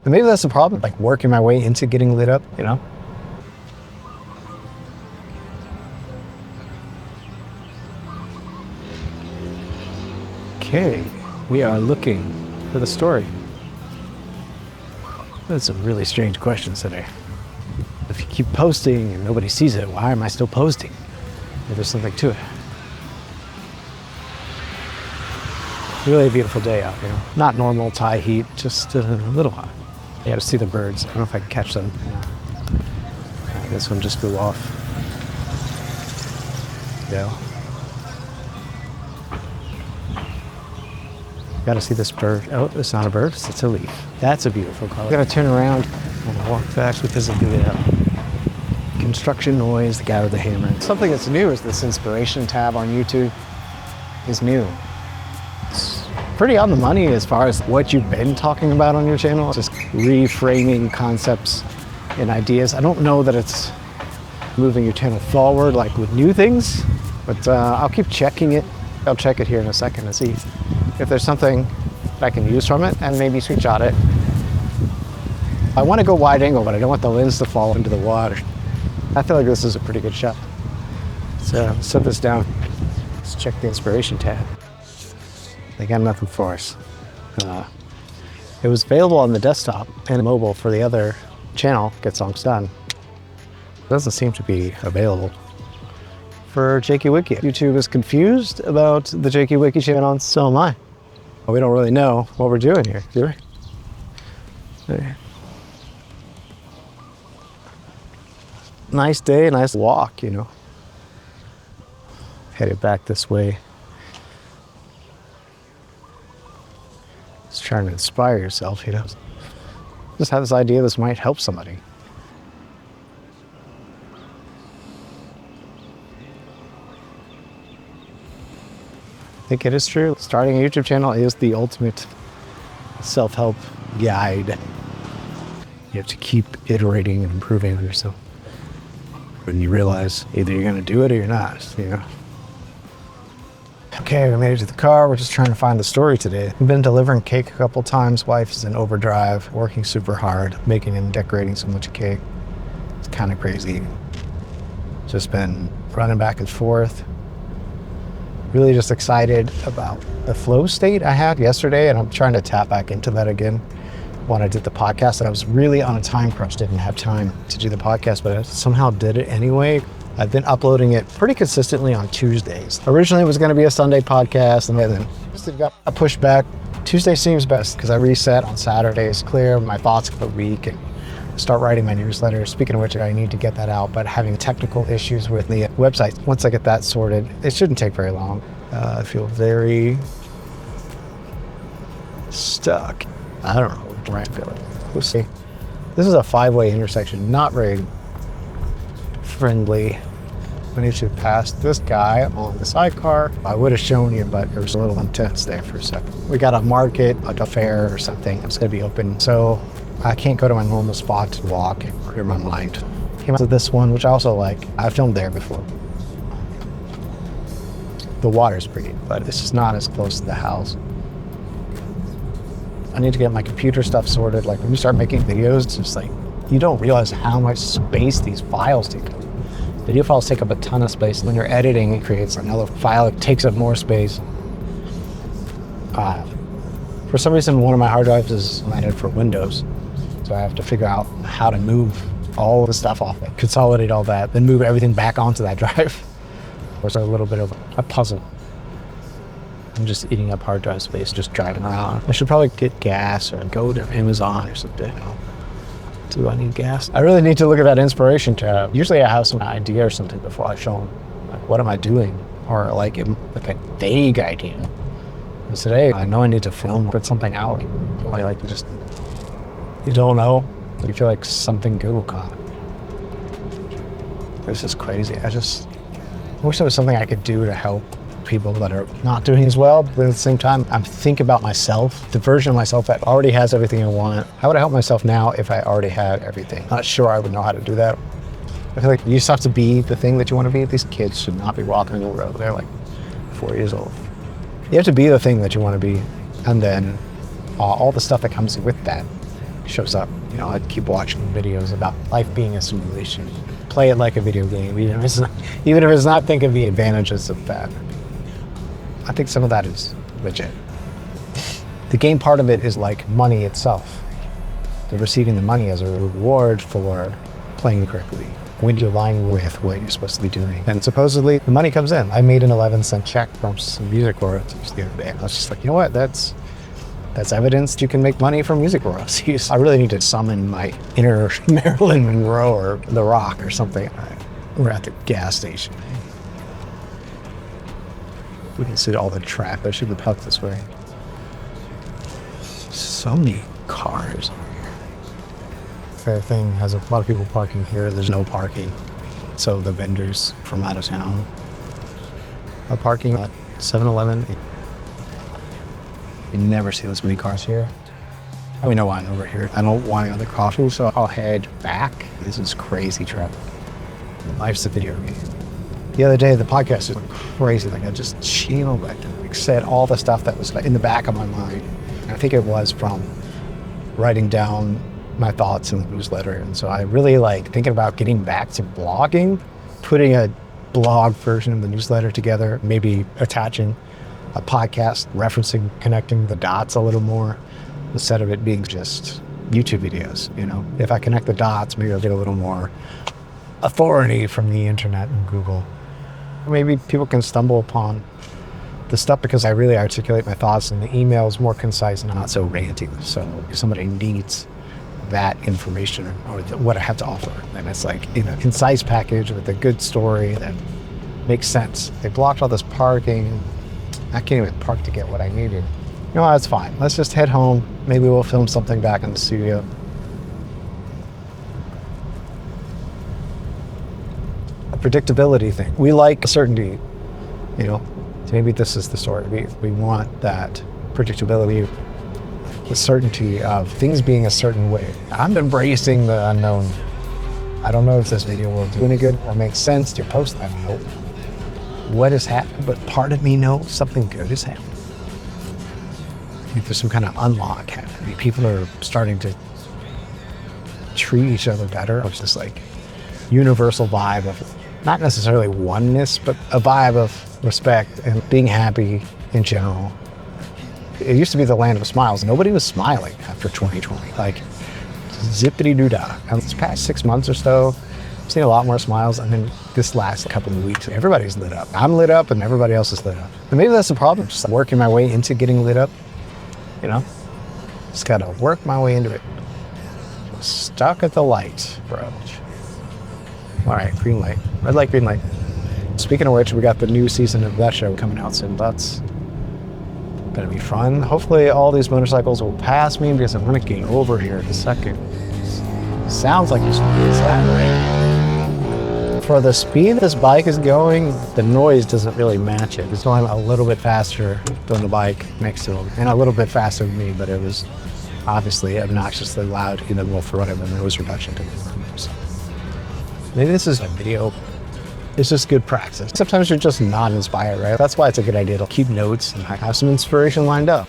And maybe that's the problem, like working my way into getting lit up, you know? Okay, we are looking for the story. That's some really strange questions today. If you keep posting and nobody sees it, why am I still posting? Maybe there's something to it. Really a beautiful day out, you know. Not normal Thai heat, just a little hot. You gotta see the birds. I don't know if I can catch them. This one just flew off. Yeah. Gotta see this bird. Oh, it's not a bird, it's a leaf. That's a beautiful color. Gotta turn around and walk fast because of the construction noise, the guy with the hammer. Something that's new is this inspiration tab on YouTube is new. It's pretty on the money as far as what you've been talking about on your channel. Just reframing concepts and ideas. I don't know that it's moving your channel forward like with new things, but I'll keep checking it. I'll check it here in a second and see if there's something that I can use from it and maybe screenshot it. I want to go wide angle, but I don't want the lens to fall into the water. I feel like this is a pretty good shot. So set this down. Let's check the inspiration tab. They got nothing for us. It was available on the desktop and mobile for the other channel, Get Songs Done. It doesn't seem to be available for Jakey Wakey. YouTube is confused about the Jakey Wakey channel, and so am I. We don't really know what we're doing here, do we? There. Nice day, nice walk, you know. Headed back this way. Just trying to inspire yourself, you know. Just have this idea this might help somebody. I think it is true. Starting a YouTube channel is the ultimate self-help guide. You have to keep iterating and improving on yourself. When you realize either you're gonna do it or you're not, you know. Okay, we made it to the car. We're just trying to find the story today. We've been delivering cake a couple times. Wife is in overdrive, working super hard, making and decorating so much cake. It's kind of crazy. Just been running back and forth. Really just excited about the flow state I had yesterday, and I'm trying to tap back into that again. When I did the podcast, and I was really on a time crunch, didn't have time to do the podcast, but I somehow did it anyway. I've been uploading it pretty consistently on Tuesdays. Originally it was gonna be a Sunday podcast, and then it got pushed back. Tuesday seems best because I reset on Saturdays, clear my thoughts for the week, and start writing my newsletter. Speaking of which, I need to get that out, but having technical issues with the website. Once I get that sorted, it shouldn't take very long. I feel very stuck. I don't know where I feel it. We'll see. This is a 5-way intersection, not very friendly. We need to pass this guy on the sidecar. I would have shown you, but it was a little intense there for a second. We got a market, like a fair or something. It's gonna be open, so I can't go to my normal spot to walk and clear my mind. Came out to this one, which I also like. I've filmed there before. The water's pretty, but this is not as close to the house. I need to get my computer stuff sorted. Like when you start making videos, it's just like, you don't realize how much space these files take up. Video files take up a ton of space. When you're editing, it creates another file. It takes up more space. For some reason, one of my hard drives is rated for Windows. So I have to figure out how to move all the stuff off it, consolidate all that, then move everything back onto that drive. It's a little bit of a puzzle. I'm just eating up hard drive space, just driving around. I should probably get gas or go to Amazon or something. Do I need gas? I really need to look at that inspiration tab. Usually I have some idea or something before I show them. Like, what am I doing? Or like a vague idea. And today, I know I need to film, put something out. I like to just, you don't know. You feel like something good will come. This is crazy. I wish there was something I could do to help people that are not doing as well, but at the same time, I'm thinking about myself, the version of myself that already has everything I want. How would I help myself now if I already had everything? Not sure I would know how to do that. I feel like you just have to be the thing that you want to be. These kids should not be walking the road. They're like 4 years old. You have to be the thing that you want to be, and then all the stuff that comes with that. shows up. You know, I'd keep watching videos about life being a simulation. Play it like a video game, even if it's not, think of the advantages of that. I think some of that is legit. The game part of it is like money itself. They're receiving the money as a reward for playing correctly. When you're aligning with what you're supposed to be doing. And supposedly the money comes in. I made an 11-cent check from some music royalties the other day. I was just like, you know what, that's evidence you can make money from music royalties. I really need to summon my inner Marilyn Monroe or The Rock or something. We're at the gas station. We can see all the traffic. I should have parked this way. So many cars. Fair thing has a lot of people parking here. There's no parking. So the vendors from out of town are parking at 7-Eleven. You never see this many cars here. I know why I'm over here. I don't want another coffee, so I'll head back. This is crazy traffic. Life's a video game. The other day, the podcast was crazy. Like I just chilled, like said all the stuff that was like in the back of my mind. And I think it was from writing down my thoughts in the newsletter. And so I really like thinking about getting back to blogging, putting a blog version of the newsletter together, maybe attaching a podcast, referencing, connecting the dots a little more instead of it being just YouTube videos. You know, if I connect the dots, maybe I'll get a little more authority from the internet and Google. Maybe people can stumble upon the stuff because I really articulate my thoughts and the email is more concise and not so ranty. So if somebody needs that information or what I have to offer, and it's like in a concise package with a good story that makes sense. They blocked all this parking. I can't even park to get what I needed. You know, that's fine. Let's just head home. Maybe we'll film something back in the studio. A predictability thing. We like certainty, you know. Maybe this is the story. We want that predictability, the certainty of things being a certain way. I'm embracing the unknown. I don't know if this video will do any good or make sense to post. I don't know what has happened, but part of me knows something good has happened. I think there's some kind of unlock happening. People are starting to treat each other better. It's just like universal vibe of not necessarily oneness, but a vibe of respect and being happy in general. It used to be the land of smiles. Nobody was smiling after 2020. Like, zippity-doo-dah. And this past 6 months or so, I've seen a lot more smiles. And then this last couple of weeks, everybody's lit up. I'm lit up and everybody else is lit up. And maybe that's the problem, just working my way into getting lit up. You know? Just gotta work my way into it. Stuck at the light, bro. All right, green light. Red light, green light. Speaking of which, we got the new season of that show coming out soon. That's gonna be fun. Hopefully all these motorcycles will pass me because I'm gonna get over here in a second. Sounds like there's something happening. For the speed this bike is going, the noise doesn't really match it. It's going a little bit faster than the bike next to him, and a little bit faster than me, but it was obviously obnoxiously loud, you know, well, for whatever the noise reduction did. So maybe this is a video. It's just good practice. Sometimes you're just not inspired, right? That's why it's a good idea to keep notes and have some inspiration lined up.